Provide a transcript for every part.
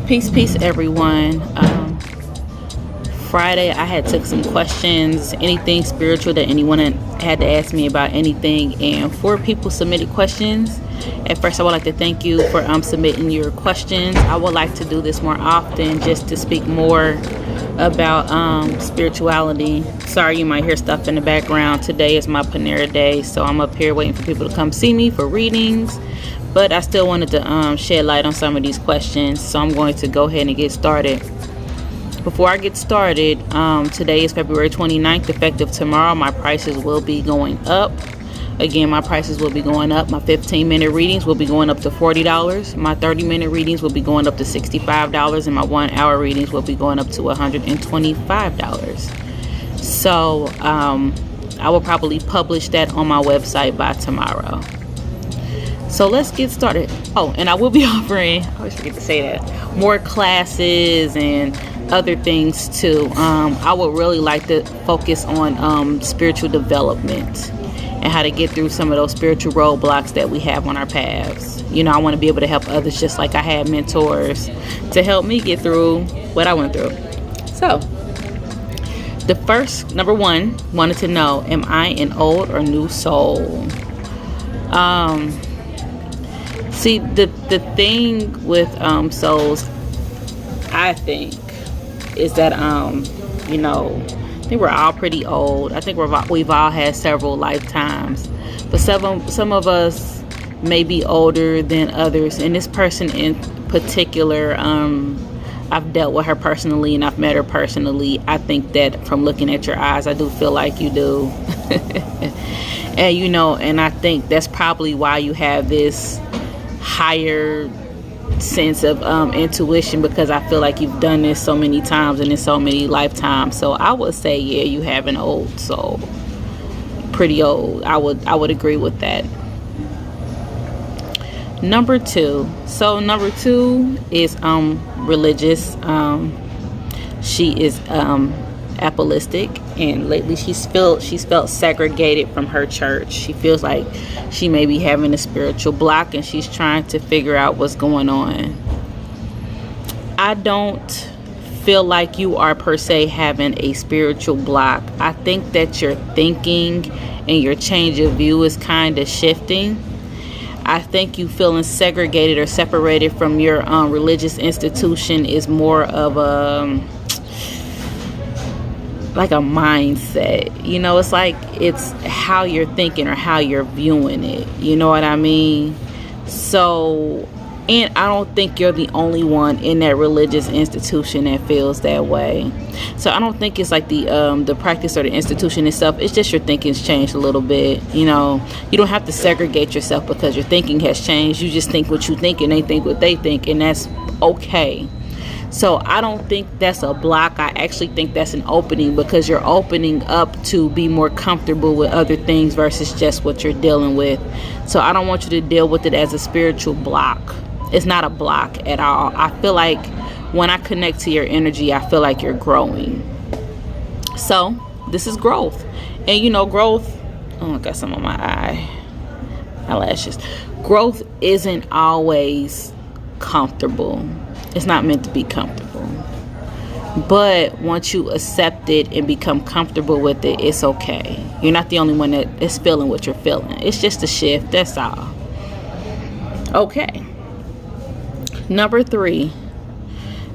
Peace, everyone. Friday, I had took some questions, anything spiritual that anyone had to ask me about anything, and 4 people submitted questions. At first, I would like to thank you for submitting your questions. I would like to do this more often, just to speak more about spirituality. Sorry, you might hear stuff in the background. Today is my Panera day, so I'm up here waiting for people to come see me for readings. But I still wanted to shed light on some of these questions, so I'm going to go ahead and get started. Before I get started, today is February 29th, effective tomorrow. My prices will be going up. Again, my prices will be going up. My 15-minute readings will be going up to $40. My 30-minute readings will be going up to $65. And my 1-hour readings will be going up to $125. So I will probably publish that on my website by tomorrow. So let's get started. Oh, and I will be offering, I always forget to say that, more classes and other things too. I would really like to focus on spiritual development and how to get through some of those spiritual roadblocks that we have on our paths. You know, I want to be able to help others just like I had mentors to help me get through what I went through. So the first, number 1, wanted to know, am I an old or new soul? See, the thing with souls, I think, is that you know, I think we're all pretty old. I think we've all had several lifetimes, but some of us may be older than others. And this person in particular, I've dealt with her personally and I've met her personally. I think that from looking at your eyes, I do feel like you do. And you know, and I think that's probably why you have this higher sense of intuition, because I feel like you've done this so many times and in so many lifetimes. So I would say, yeah, you have an old soul, pretty old. I would agree with that. Number 2. So number 2 is religious. She is apostolic, and lately she's felt segregated from her church. She feels like she may be having a spiritual block, and she's trying to figure out what's going on. I don't feel like you are per se having a spiritual block. I think that your thinking and your change of view is kind of shifting. I think you feeling segregated or separated from your religious institution is more of like a mindset. You know, it's like it's how you're thinking or how you're viewing it. You know what I mean? So, and I don't think you're the only one in that religious institution that feels that way. So I don't think it's like the practice or the institution itself. It's just your thinking's changed a little bit. You know, you don't have to segregate yourself because your thinking has changed. You just think what you think and they think what they think, and that's okay. So I don't think that's a block. I actually think that's an opening, because you're opening up to be more comfortable with other things versus just what you're dealing with. So I don't want you to deal with it as a spiritual block. It's not a block at all. I feel like when I connect to your energy, I feel like you're growing. So this is growth. And you know, growth, oh, I got some on my eyelashes. Growth isn't always comfortable. It's not meant to be comfortable. But once you accept it and become comfortable with it, it's okay. You're not the only one that is feeling what you're feeling. It's just a shift, that's all. Okay. Number 3.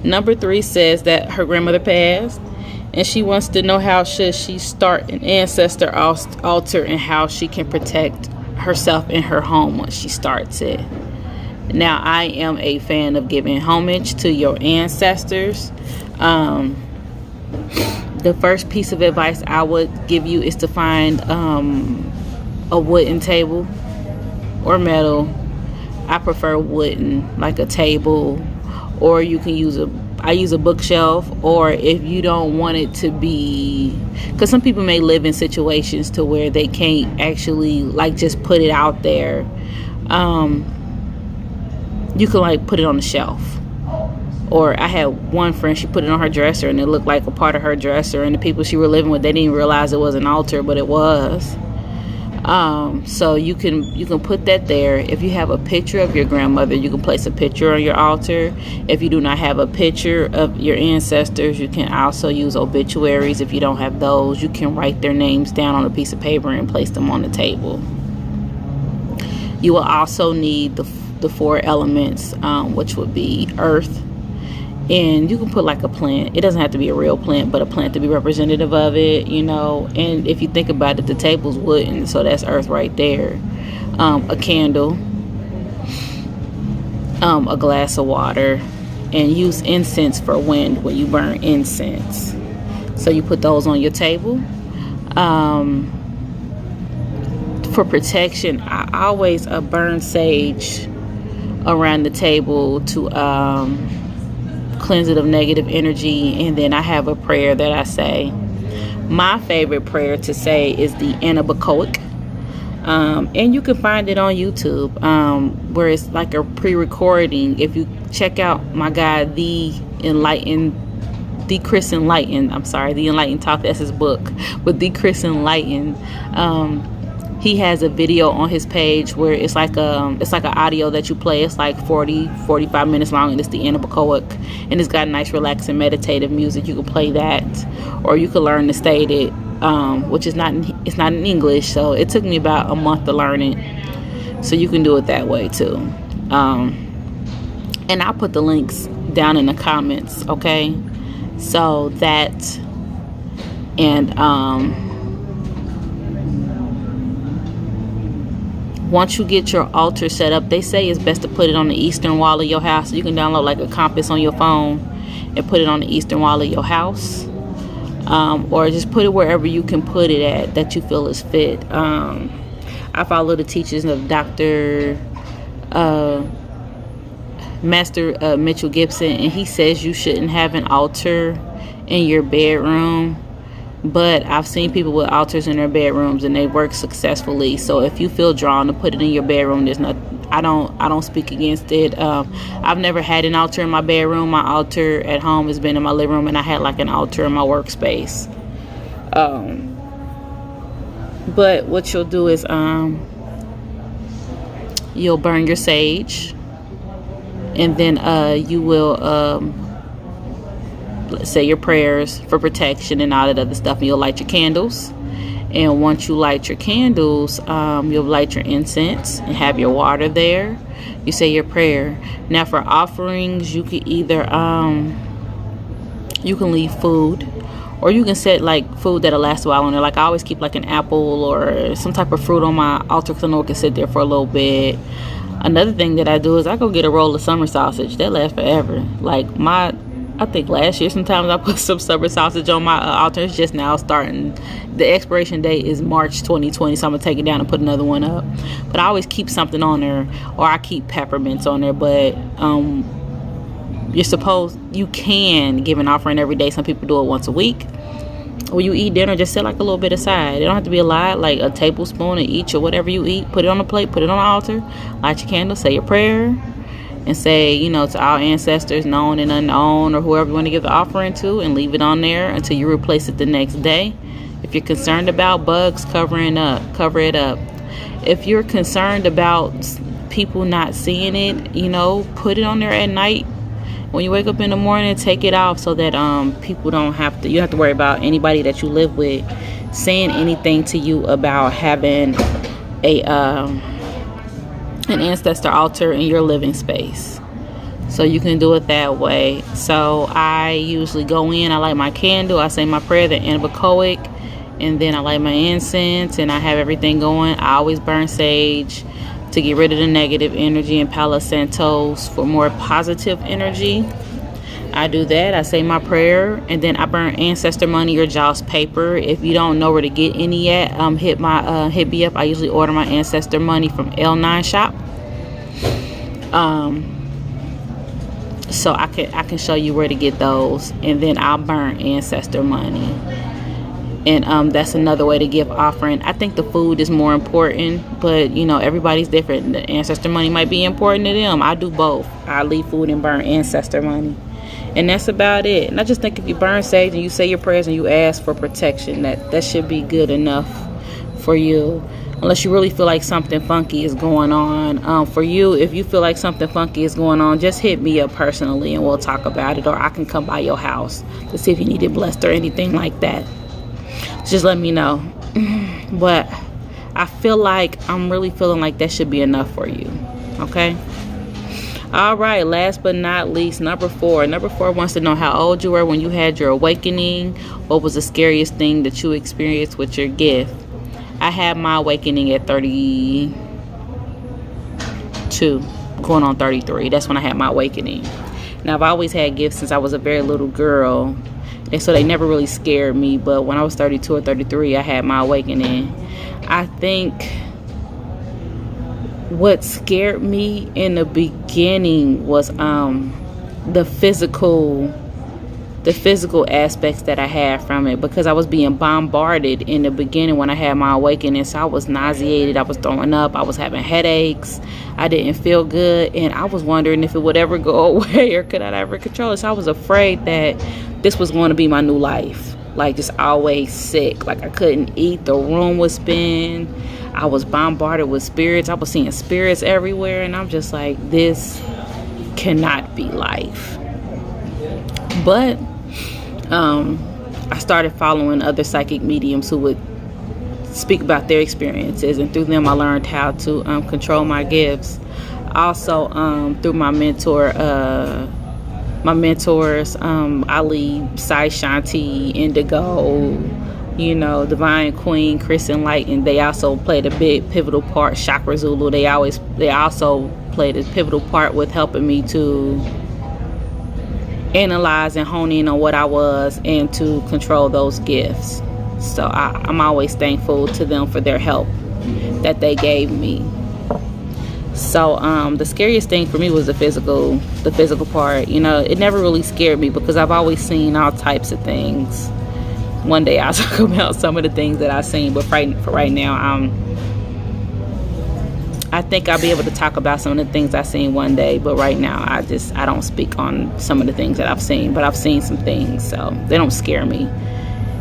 Number 3 says that her grandmother passed, and she wants to know how should she start an ancestor altar and how she can protect herself in her home once she starts it. Now, I am a fan of giving homage to your ancestors. The first piece of advice I would give you is to find a wooden table or metal. I prefer wooden, like a table, or you can use I use a bookshelf, or if you don't want it to be, because some people may live in situations to where they can't actually like just put it out there. You can like put it on the shelf. Or I had one friend, she put it on her dresser and it looked like a part of her dresser, and the people she were living with, they didn't realize it was an altar, but it was. So you can put that there. If you have a picture of your grandmother, you can place a picture on your altar. If you do not have a picture of your ancestors, you can also use obituaries. If you don't have those, you can write their names down on a piece of paper and place them on the table. You will also need the 4 elements, which would be earth. And you can put like a plant. It doesn't have to be a real plant, but a plant to be representative of it, you know. And if you think about it, the table's wooden, so that's earth right there. A candle, a glass of water, and use incense for wind when you burn incense. So you put those on your table. For protection, I always burn sage around the table to cleanse it of negative energy. And then I have a prayer that I say. My favorite prayer to say is the Ana Bekoach, and you can find it on YouTube, where it's like a pre-recording. If you check out my guy, The Enlightened Talk, that's his book, but The Chris Enlightened, he has a video on his page where it's like an audio that you play. It's like 45 minutes long, and it's the Ana Bekoach, and it's got nice relaxing meditative music. You can play that, or you can learn to state it, which is not in English, so it took me about a month to learn it. So you can do it that way too. And I'll put the links down in the comments, okay? So that, and once you get your altar set up, they say it's best to put it on the eastern wall of your house. You can download like a compass on your phone and put it on the eastern wall of your house, or just put it wherever you can put it at that you feel is fit. I follow the teachings of Dr. Master Mitchell Gibson, and he says you shouldn't have an altar in your bedroom. But I've seen people with altars in their bedrooms and they work successfully. So if you feel drawn to put it in your bedroom, there's not. I don't speak against it. I've never had an altar in my bedroom. My altar at home has been in my living room, and I had like an altar in my workspace. But what you'll do is you'll burn your sage, and then you will say your prayers for protection and all that other stuff, and you'll light your candles. And once you light your candles, you'll light your incense and have your water there. You say your prayer. Now for offerings, you can either you can leave food, or you can set like food that'll last a while on there. Like I always keep like an apple or some type of fruit on my altar because I know it can sit there for a little bit. Another thing that I do is I go get a roll of summer sausage. That lasts forever. Like I think last year sometimes I put some summer sausage on my altar. It's just now starting. The expiration date is March 2020, so I'm going to take it down and put another one up. But I always keep something on there, or I keep peppermints on there. But you can give an offering every day. Some people do it once a week. When you eat dinner, just set like a little bit aside. It don't have to be a lot, like a tablespoon of each or whatever you eat. Put it on a plate, put it on the altar, light your candle, say your prayer, and say, to our ancestors, known and unknown, or whoever you want to give the offering to, and leave it on there until you replace it the next day. If you're concerned about bugs, cover it up. If you're concerned about people not seeing it, put it on there at night. When you wake up in the morning, take it off so that people don't have to. You don't have to worry about anybody that you live with saying anything to you about having an ancestor altar in your living space. So you can do it that way. So I usually go in, I light my candle, I say my prayer, the Ana Bekoach, and then I light my incense, and I have everything going. I always burn sage to get rid of the negative energy, and Palo Santos for more positive energy. I do that. I say my prayer, and then I burn ancestor money or Jaws paper. If you don't know where to get any yet, hit me up. I usually order my ancestor money from L9 Shop. So I can show you where to get those, and then I'll burn ancestor money. And that's another way to give offering. I think the food is more important, but everybody's different. The ancestor money might be important to them. I do both. I leave food and burn ancestor money, and that's about it. And I just think if you burn sage and you say your prayers and you ask for protection, that should be good enough for you. unless you really feel like something funky is going on. For you, if you feel like something funky is going on, just hit me up personally and we'll talk about it, or I can come by your house to see if you need it blessed or anything like that. Just let me know. But I feel like I'm really feeling like that should be enough for you. Okay? All right, last but not least, number 4. Number 4 wants to know how old you were when you had your awakening. What was the scariest thing that you experienced with your gift? I had my awakening at 32, going on 33. That's when I had my awakening. Now, I've always had gifts since I was a very little girl, and so they never really scared me. But when I was 32 or 33, I had my awakening. I think what scared me in the beginning was the physical aspects that I had from it, because I was being bombarded in the beginning when I had my awakening. So I was nauseated, I was throwing up, I was having headaches, I didn't feel good, and I was wondering if it would ever go away or could I ever control it. So I was afraid that this was going to be my new life, like just always sick, like I couldn't eat, the room would spin, I was bombarded with spirits, I was seeing spirits everywhere, and I'm just like, this cannot be life. But I started following other psychic mediums who would speak about their experiences, and through them I learned how to control my gifts. Also through my mentors, Ali, Sai Shanti, Indigo, Divine Queen, Chris Enlightened. They also played a big pivotal part. Chakra Zulu, they also played a pivotal part with helping me to analyze and hone in on what I was and to control those gifts. So I'm always thankful to them for their help that they gave me. So the scariest thing for me was the physical part. It never really scared me because I've always seen all types of things. One day I'll talk about some of the things that I've seen, but for right now, I think I'll be able to talk about some of the things I've seen one day, but right now I don't speak on some of the things that I've seen, but I've seen some things, so they don't scare me.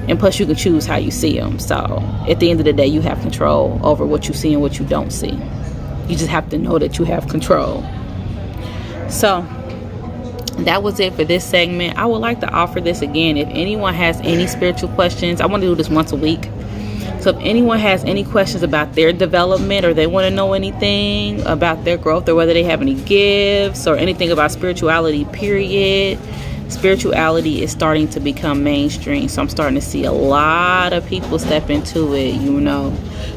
And plus, you can choose how you see them. So at the end of the day, you have control over what you see and what you don't see. You just have to know that you have control. So that was it for this segment. I would like to offer this again. If anyone has any spiritual questions, I want to do this once a week. So if anyone has any questions about their development, or they want to know anything about their growth, or whether they have any gifts or anything about spirituality, period, spirituality is starting to become mainstream. So I'm starting to see a lot of people step into it,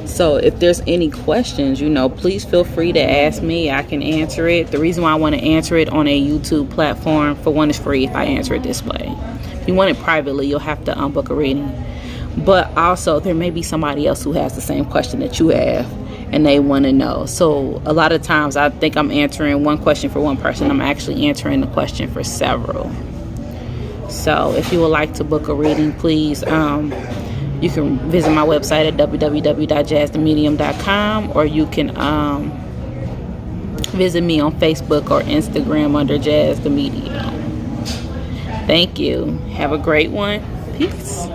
So if there's any questions, please feel free to ask me. I can answer it. The reason why I want to answer it on a YouTube platform, for one, is free if I answer it this way. If you want it privately, you'll have to book a reading. But also, there may be somebody else who has the same question that you have, and they want to know. So a lot of times I think I'm answering one question for one person. I'm actually answering the question for several. So if you would like to book a reading, please, you can visit my website at www.jazzthemedium.com, or you can visit me on Facebook or Instagram under Jazz the Medium. Thank you. Have a great one. Peace.